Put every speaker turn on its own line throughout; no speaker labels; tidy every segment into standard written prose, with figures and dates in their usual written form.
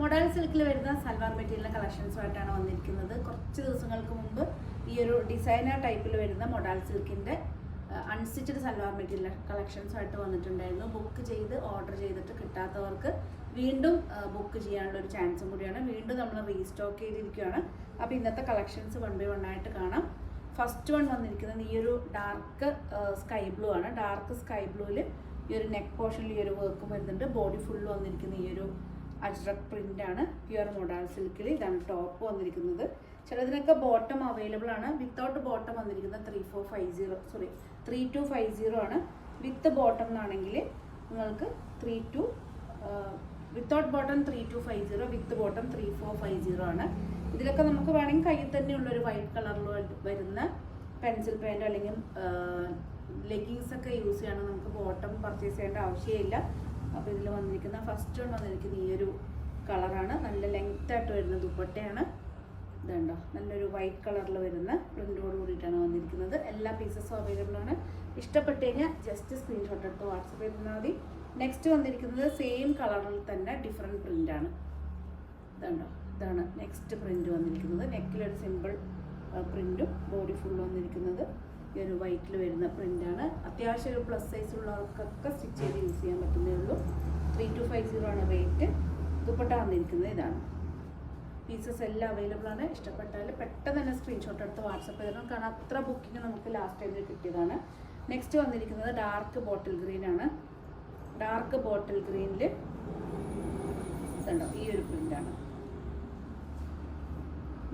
Modal സിൽക്കിൽ വരുന്ന salwar material കളക്ഷൻസുമായിട്ടാണ് വന്നിരിക്കുന്നത്. കുറച്ച് ദിവസങ്ങൾക്ക് മുമ്പ് ഈ ഒരു ഡിസൈനർ ടൈപ്പിൽ വരുന്ന മൊഡാൾ സിൽക്കിൻ്റെ അൺസ്റ്റിച്ചഡ് സൽവാർ മെറ്റീരിയൽ കളക്ഷൻസുമായിട്ട് വന്നിട്ടുണ്ടായിരുന്നു. ബുക്ക് ചെയ്ത് ഓർഡർ ചെയ്തിട്ട് കിട്ടാത്തവർക്ക് വീണ്ടും ബുക്ക് ചെയ്യാനുള്ള ഒരു ചാൻസും കൂടിയാണ്. വീണ്ടും നമ്മൾ റീസ്റ്റോക്ക് ചെയ്തിരിക്കുകയാണ്. അപ്പോൾ ഇന്നത്തെ കളക്ഷൻസ് വൺ ബൈ വൺ ആയിട്ട് കാണാം. ഫസ്റ്റ് വൺ വന്നിരിക്കുന്നത് ഈ ഒരു ഡാർക്ക് സ്കൈ ബ്ലൂ ആണ്. ഡാർക്ക് സ്കൈ ബ്ലൂവിൽ ഈ ഒരു നെക്ക് പോർഷനിൽ ഈ ഒരു വർക്കും വരുന്നുണ്ട്. ബോഡി ഫുള്ള് വന്നിരിക്കുന്ന ഈ ഒരു അജ്രക് പ്രിൻ്റാണ്. പ്യുവർ മൊഡാൾ സിൽക്കിൽ. ഇതാണ് ടോപ്പ് വന്നിരിക്കുന്നത്. ചിലതിനൊക്കെ ബോട്ടം അവൈലബിൾ ആണ്. വിത്തൗട്ട് ബോട്ടം വന്നിരിക്കുന്നത് 3250 ആണ്. വിത്ത് ബോട്ടം എന്നാണെങ്കിൽ നിങ്ങൾക്ക് വിത്തൗട്ട് ബോട്ടം 3250, വിത്ത് ബോട്ടം 3450 ആണ്. ഇതിലൊക്കെ നമുക്ക് വേണമെങ്കിൽ കയ്യിൽ തന്നെയുള്ളൊരു വൈറ്റ് കളറിൽ വരുന്ന പെൻസിൽ പെയിൻറ്റോ അല്ലെങ്കിൽ ലെഗിങ്സ് ഒക്കെ യൂസ് ചെയ്യണം. നമുക്ക് ബോട്ടം പർച്ചേസ് ചെയ്യേണ്ട ആവശ്യമില്ല. അപ്പോൾ ഇതിൽ വന്നിരിക്കുന്ന ഫസ്റ്റ് വൺ വന്നിരിക്കുന്ന ഈ ഒരു കളറാണ്. നല്ല ലെങ്ത് ആയിട്ട് വരുന്ന ദുപ്പട്ടയാണ്. ഇതുണ്ടോ, നല്ലൊരു വൈറ്റ് കളറിൽ വരുന്ന പ്രിൻ്റോട് കൂടിയിട്ടാണ് വന്നിരിക്കുന്നത്. എല്ലാ പീസസും അവൈലബിൾ ആണ്. ഇഷ്ടപ്പെട്ട് കഴിഞ്ഞാൽ ജസ്റ്റ് സ്ക്രീൻഷോട്ട് എടുത്ത് വാട്സപ്പ് ചെയ്താൽ മതി. നെക്സ്റ്റ് വന്നിരിക്കുന്നത് സെയിം കളറിൽ തന്നെ ഡിഫറെൻറ്റ് പ്രിൻ്റാണ്. ഇതുണ്ടോ, ഇതാണ് നെക്സ്റ്റ് പ്രിൻ്റ് വന്നിരിക്കുന്നത്. നെക്കിലൊരു സിമ്പിൾ പ്രിൻറ്റും ബോഡി ഫുൾ വന്നിരിക്കുന്നത് ഈ ഒരു വൈറ്റിൽ വരുന്ന പ്രിൻ്റാണ്. അത്യാവശ്യം ഒരു പ്ലസ് സൈസ് ഉള്ളവർക്കൊക്കെ സ്റ്റിച്ച് ചെയ്ത് യൂസ് ചെയ്യാൻ പറ്റുന്നേ ഉള്ളൂ. 3250 ആണ് റേറ്റ്. ദുപ്പട്ട വന്നിരിക്കുന്നത് ഇതാണ്. പീസസ് എല്ലാം അവൈലബിൾ ആണ്. ഇഷ്ടപ്പെട്ടാൽ പെട്ടെന്ന് തന്നെ സ്ക്രീൻഷോട്ട് എടുത്ത് വാട്സപ്പ് ചെയ്തണം. കാരണം അത്ര ബുക്കിംഗ് നമുക്ക് ലാസ്റ്റ് ടൈമിൽ കിട്ടിയതാണ്. നെക്സ്റ്റ് വന്നിരിക്കുന്നത് ഡാർക്ക് ബോട്ടിൽ ഗ്രീൻ ആണ്. ഡാർക്ക് ബോട്ടിൽ ഗ്രീനിൽ ഇതുണ്ടോ, ഈ ഒരു പ്രിൻ്റാണ്.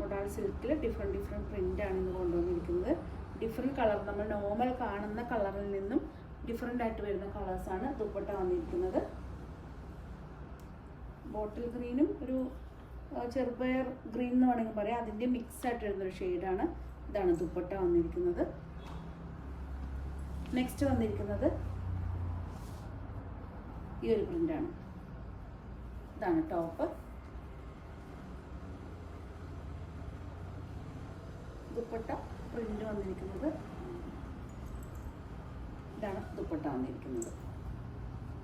മൊഡാൾ സിൽക്കിൽ ഡിഫറെൻറ്റ് പ്രിൻ്റാണ് ഇന്ന് കൊണ്ടുവന്നിരിക്കുന്നത്. ഡിഫറെൻറ്റ് കളർ, നമ്മൾ നോർമൽ കാണുന്ന കളറിൽ നിന്നും ഡിഫറെൻ്റ് ആയിട്ട് വരുന്ന കളേഴ്സാണ് ദുപ്പട്ട വന്നിരിക്കുന്നത്. ബോട്ടിൽ ഗ്രീനും ഒരു ചെറുപയർ ഗ്രീൻ എന്ന് വേണമെങ്കിൽ പറയാം, അതിൻ്റെ മിക്സ് ആയിട്ട് വരുന്നൊരു ഷെയ്ഡാണ്. ഇതാണ് ദുപ്പട്ട വന്നിരിക്കുന്നത്. നെക്സ്റ്റ് വന്നിരിക്കുന്നത് ഈ ഒരു പ്രിൻ്റാണ്. ഇതാണ് ടോപ്പ്. ദുപ്പട്ട പ്രിൻ്റ് വന്നിരിക്കുന്നത് ഇതാണ്. ദുപ്പട്ട വന്നിരിക്കുന്നത്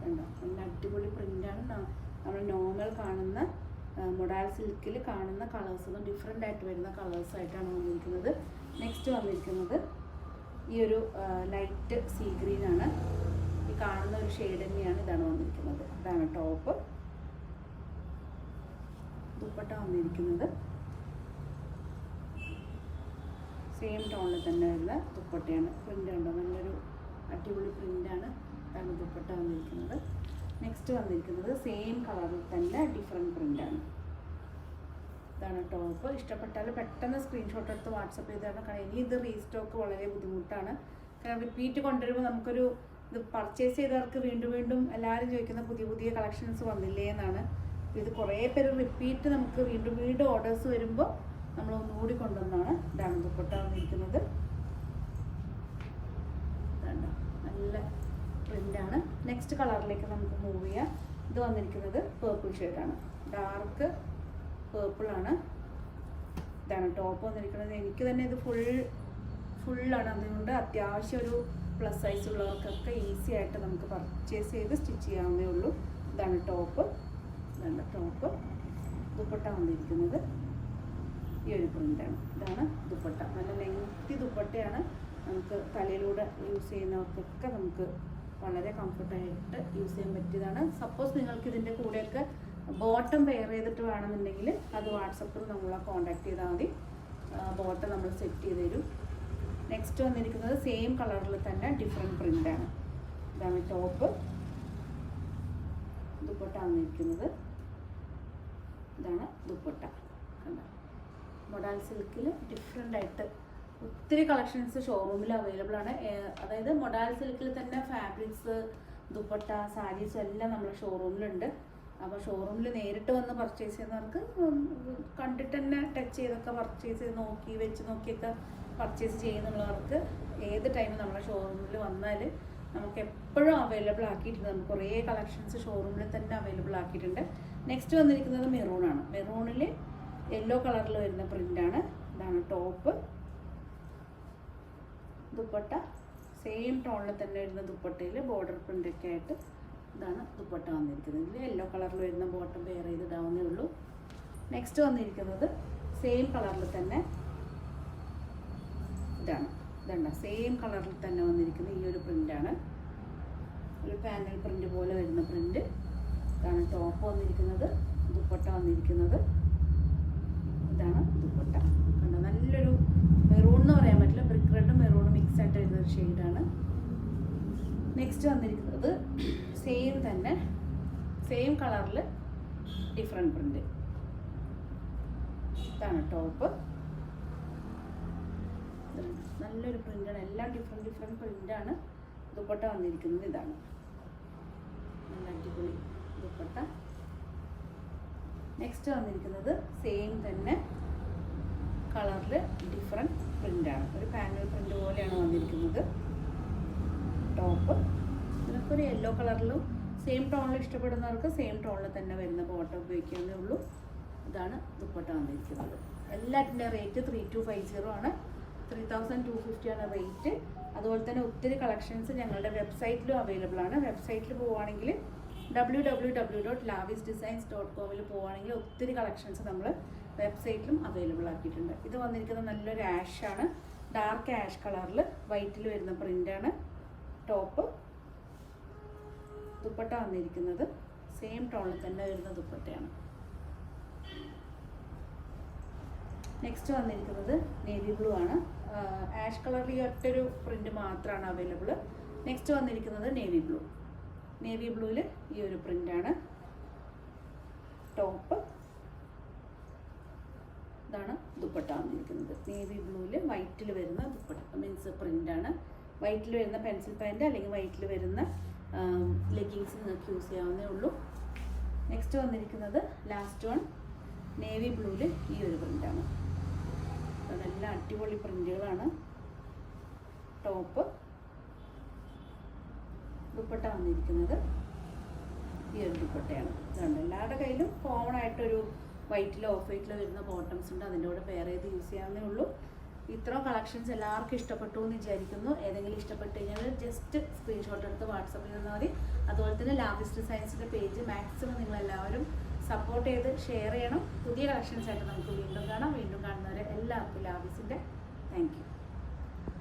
കണ്ടോ, നല്ല അടിപൊളി പ്രിൻ്റാണ്. നമ്മൾ നോർമൽ കാണുന്ന മൊഡാൾ സിൽക്കിൽ കാണുന്ന കളേഴ്സൊന്നും ഡിഫറെൻ്റ് ആയിട്ട് വരുന്ന കളേഴ്സായിട്ടാണ് വന്നിരിക്കുന്നത്. നെക്സ്റ്റ് വന്നിരിക്കുന്നത് ഈ ഒരു ലൈറ്റ് സീ ഗ്രീനാണ്. ഈ കാണുന്ന ഒരു ഷെയ്ഡ് തന്നെയാണ്. ഇതാണ് വന്നിരിക്കുന്നത്. ഇതാണ് ടോപ്പ്. ദുപ്പട്ട വന്നിരിക്കുന്നത് സെയിം ടോണിൽ തന്നെ വരുന്ന ദുപ്പട്ടയാണ്. പ്രിൻ്റ് ഉണ്ടോ, നല്ലൊരു അടിപൊളി പ്രിൻ്റാണ്. ഇതാണ് ദുപ്പട്ട വന്നിരിക്കുന്നത്. നെക്സ്റ്റ് വന്നിരിക്കുന്നത് സെയിം കളറിൽ തന്നെ ഡിഫറെൻറ്റ് പ്രിൻ്റാണ്. ഇതാണ് ടോപ്പ്. ഇഷ്ടപ്പെട്ടാൽ പെട്ടെന്ന് സ്ക്രീൻഷോട്ട് എടുത്ത് വാട്സപ്പ് ചെയ്താണ്. കാരണം ഇനി ഇത് റീസ്റ്റോക്ക് വളരെ ബുദ്ധിമുട്ടാണ്. കാരണം റിപ്പീറ്റ് കൊണ്ടുവരുമ്പോൾ നമുക്കൊരു ഇത് പർച്ചേസ് ചെയ്തവർക്ക് വീണ്ടും വീണ്ടും എല്ലാവരും ചോദിക്കുന്ന പുതിയ പുതിയ കളക്ഷൻസ് വന്നില്ലേ എന്നാണ്. ഇത് കുറേ പേര് റിപ്പീറ്റ് നമുക്ക് വീണ്ടും വീണ്ടും ഓർഡേഴ്സ് വരുമ്പോൾ നമ്മൾ ഒന്നുകൂടി കൊണ്ടുവന്നാണ്. ഇതാണ് ദുപ്പട്ട വന്നിരിക്കുന്നത്. ഇതാണ് നല്ല പ്രിൻ്റാണ്. നെക്സ്റ്റ് കളറിലേക്ക് നമുക്ക് മൂവ് ചെയ്യാം. ഇത് വന്നിരിക്കുന്നത് പേർപ്പിൾ ഷെയ്ഡാണ്. ഡാർക്ക് പേർപ്പിളാണ്. ഇതാണ് ടോപ്പ് വന്നിരിക്കുന്നത്. എനിക്ക് തന്നെ ഇത് ഫുള്ളാണ്. അതുകൊണ്ട് അത്യാവശ്യം ഒരു പ്ലസ് സൈസ് ഉള്ളവർക്കൊക്കെ ഈസി ആയിട്ട് നമുക്ക് പർച്ചേസ് ചെയ്ത് സ്റ്റിച്ച് ചെയ്യാവുന്നേ ഉള്ളൂ. ഇതാണ് ടോപ്പ്. ഇതാണ് ടോപ്പ്. ദുപ്പട്ട വന്നിരിക്കുന്നത് ഈ ഒരു പ്രിൻ്റാണ്. ഇതാണ് ദുപ്പട്ട. നല്ല ലെങ്തി ദുപ്പട്ടയാണ്. നമുക്ക് തലയിലൂടെ യൂസ് ചെയ്യുന്നവർക്കൊക്കെ നമുക്ക് വളരെ കംഫർട്ടായിട്ട് യൂസ് ചെയ്യാൻ പറ്റിയതാണ്. സപ്പോസ് നിങ്ങൾക്ക് ഇതിൻ്റെ കൂടെയൊക്കെ ബോട്ടം വെയർ ചെയ്തിട്ട് വേണമെന്നുണ്ടെങ്കിൽ അത് വാട്സപ്പിൽ നമ്മളെ കോൺടാക്ട് ചെയ്താൽ മതി. ബോട്ടം നമ്മൾ സെറ്റ് ചെയ്ത് തരും. നെക്സ്റ്റ് വന്നിരിക്കുന്നത് സെയിം കളറിൽ തന്നെ ഡിഫറെൻറ്റ് പ്രിൻ്റാണ്. ഇതാണ് ടോപ്പ്. ദുപ്പട്ട വന്നിരിക്കുന്നത് ഇതാണ് ദുപ്പട്ട. കണ്ടോ, മൊഡാൾ സിൽക്കിൽ ഡിഫറെൻ്റ് ആയിട്ട് ഒത്തിരി കളക്ഷൻസ് ഷോറൂമിൽ അവൈലബിൾ ആണ്. അതായത് മൊഡാൾ സിൽക്കിൽ തന്നെ ഫാബ്രിക്സ്, ദുപ്പട്ട, സാരീസും എല്ലാം നമ്മുടെ ഷോറൂമിലുണ്ട്. അപ്പോൾ ഷോറൂമിൽ നേരിട്ട് വന്ന് പർച്ചേസ് ചെയ്യുന്നവർക്ക് കണ്ടിട്ട് തന്നെ ടച്ച് ചെയ്തൊക്കെ പർച്ചേസ് ചെയ്ത് വെച്ച് നോക്കിയൊക്കെ പർച്ചേസ് ചെയ്യുന്നുള്ളവർക്ക് ഏത് ടൈമും നമ്മുടെ ഷോറൂമിൽ വന്നാൽ നമുക്ക് എപ്പോഴും അവൈലബിൾ ആക്കിയിട്ടുണ്ട്. നമുക്ക് കുറേ കളക്ഷൻസ് ഷോറൂമിൽ തന്നെ അവൈലബിൾ ആക്കിയിട്ടുണ്ട്. നെക്സ്റ്റ് വന്നിരിക്കുന്നത് മെറൂണാണ്. മെറൂണിൽ യെല്ലോ കളറിൽ വരുന്ന പ്രിൻ്റാണ്. ഇതാണ് ടോപ്പ്. ദുപ്പട്ട സെയിം ടോണിൽ തന്നെ വരുന്ന ദുപ്പട്ടയിൽ ബോർഡർ പ്രിൻ്റൊക്കെ ആയിട്ട് ഇതാണ് ദുപ്പട്ട വന്നിരിക്കുന്നത്. ഇതിൽ യെല്ലോ കളറിൽ വരുന്ന ബോട്ടം വെയർ ചെയ്തിടാവുന്നേ ഉള്ളൂ. നെക്സ്റ്റ് വന്നിരിക്കുന്നത് സെയിം കളറിൽ തന്നെ ഇതാണ് സെയിം കളറിൽ തന്നെ വന്നിരിക്കുന്ന ഈ ഒരു പ്രിൻ്റാണ്. ഒരു പാനൽ പ്രിൻ്റ് പോലെ വരുന്ന പ്രിൻ്റ്. ഇതാണ് ടോപ്പ് വന്നിരിക്കുന്നത്. ദുപ്പട്ട വന്നിരിക്കുന്നത് ഇതാണ് ദുപ്പട്ട. കണ്ടോ, നല്ലൊരു മെറൂൺ എന്ന് പറയാൻ പറ്റില്ല, ബ്രിക്ക് റെഡും മെറൂണും മിക്സ് ആയിട്ട് വരുന്ന ഒരു ഷെയ്ഡാണ്. നെക്സ്റ്റ് വന്നിരിക്കുന്നത് സെയിം തന്നെ സെയിം കളറിൽ ഡിഫറെൻറ്റ് പ്രിൻ്റ്. ഇതാണ് ടോപ്പ്. നല്ലൊരു പ്രിൻ്റാണ്, എല്ലാം ഡിഫറെൻറ്റ് പ്രിൻ്റാണ്. ദുപ്പട്ട വന്നിരിക്കുന്നത് ഇതാണ്. നല്ല അടിപൊളി ദുപ്പട്ട. നെക്സ്റ്റ് വന്നിരിക്കുന്നത് സെയിം തന്നെ കളറിൽ ഡിഫറെൻറ്റ് പ്രിൻ്റാണ്. ഒരു പാനൽ പ്രിൻ്റ് പോലെയാണ് വന്നിരിക്കുന്നത് ടോപ്പ്. ഇതിനൊക്കെ ഒരു യെല്ലോ കളറിലും സെയിം ടോണിൽ ഇഷ്ടപ്പെടുന്നവർക്ക് സെയിം ടോണിൽ തന്നെ വരുന്ന ബോട്ടം ഉപയോഗിക്കാവുന്നേ ഉള്ളൂ. ഇതാണ് ദുപ്പട്ട വന്നിരിക്കുന്നത്. എല്ലാറ്റിൻ്റെ റേറ്റ് 3250 ആണ്. 3250 ആണ് റേറ്റ്. അതുപോലെ തന്നെ ഒത്തിരി കളക്ഷൻസ് ഞങ്ങളുടെ വെബ്സൈറ്റിലും അവൈലബിൾ ആണ്. വെബ്സൈറ്റിൽ പോവുകയാണെങ്കിൽ www.lavisdesigns.com പോവുകയാണെങ്കിൽ ഒത്തിരി കളക്ഷൻസ് നമ്മൾ വെബ്സൈറ്റിലും അവൈലബിൾ ആക്കിയിട്ടുണ്ട്. ഇത് വന്നിരിക്കുന്നത് നല്ലൊരു ആഷാണ്, ഡാർക്ക് ആഷ് കളറിൽ വൈറ്റിൽ വരുന്ന പ്രിൻ്റാണ് ടോപ്പ്. ദുപ്പട്ട വന്നിരിക്കുന്നത് സെയിം ടോണിൽ തന്നെ വരുന്ന ദുപ്പട്ടയാണ്. നെക്സ്റ്റ് വന്നിരിക്കുന്നത് നേവി ബ്ലൂ ആണ്. ആഷ് കളറിൽ ഈ ഒറ്റൊരു പ്രിൻ്റ് മാത്രമാണ് അവൈലബിൾ. നെക്സ്റ്റ് വന്നിരിക്കുന്നത് നേവി ബ്ലൂ. നേവി ബ്ലൂവിൽ ഈ ഒരു പ്രിൻ്റാണ് ടോപ്പ്. ഇതാണ് ദുപ്പട്ട വന്നിരിക്കുന്നത്. നേവി ബ്ലൂവിൽ വൈറ്റിൽ വരുന്ന ദുപ്പട്ട മീൻസ് പ്രിൻ്റാണ്. വൈറ്റിൽ വരുന്ന പെൻസിൽ പാൻറ് അല്ലെങ്കിൽ വൈറ്റിൽ വരുന്ന ലെഗിങ്സ് നിങ്ങൾക്ക് യൂസ് ചെയ്യാവുന്നേ ഉള്ളൂ. നെക്സ്റ്റ് വന്നിരിക്കുന്നത് ലാസ്റ്റ് വൺ നേവി ബ്ലൂവിൽ ഈ ഒരു പ്രിൻ്റാണ്. അതെല്ലാം അടിപൊളി പ്രിൻ്റുകളാണ്. ടോപ്പ്. ദുപ്പട്ട വന്നിരിക്കുന്നത് ഈ ഒരു ദുപ്പട്ടയാണ്. ഇതുണ്ട് എല്ലാവരുടെ കയ്യിലും കോമൺ ആയിട്ടൊരു വൈറ്റിലോ ഓഫ് വൈറ്റിലോ വരുന്ന ബോട്ടംസ് ഉണ്ട്. അതിൻ്റെ കൂടെ പെയർ ചെയ്ത് യൂസ് ചെയ്യാവുന്നേ ഉള്ളൂ. ഇത്രയും കളക്ഷൻസ് എല്ലാവർക്കും ഇഷ്ടപ്പെട്ടു എന്ന് വിചാരിക്കുന്നു. ഏതെങ്കിലും ഇഷ്ടപ്പെട്ട് കഴിഞ്ഞാൽ ജസ്റ്റ് സ്ക്രീൻഷോട്ട് എടുത്ത് വാട്സപ്പിൽ തന്നാൽ മതി. അതുപോലെ തന്നെ ലാവിസ് ഡിസൈൻസിൻ്റെ പേജ് മാക്സിമം നിങ്ങളെല്ലാവരും സപ്പോർട്ട് ചെയ്ത് ഷെയർ ചെയ്യണം. പുതിയ കളക്ഷൻസ് ആയിട്ട് നമുക്ക് വീണ്ടും കാണാം. വീണ്ടും കാണുന്നവരെ എല്ലാവർക്കും ലാവിസിൻ്റെ താങ്ക് യു.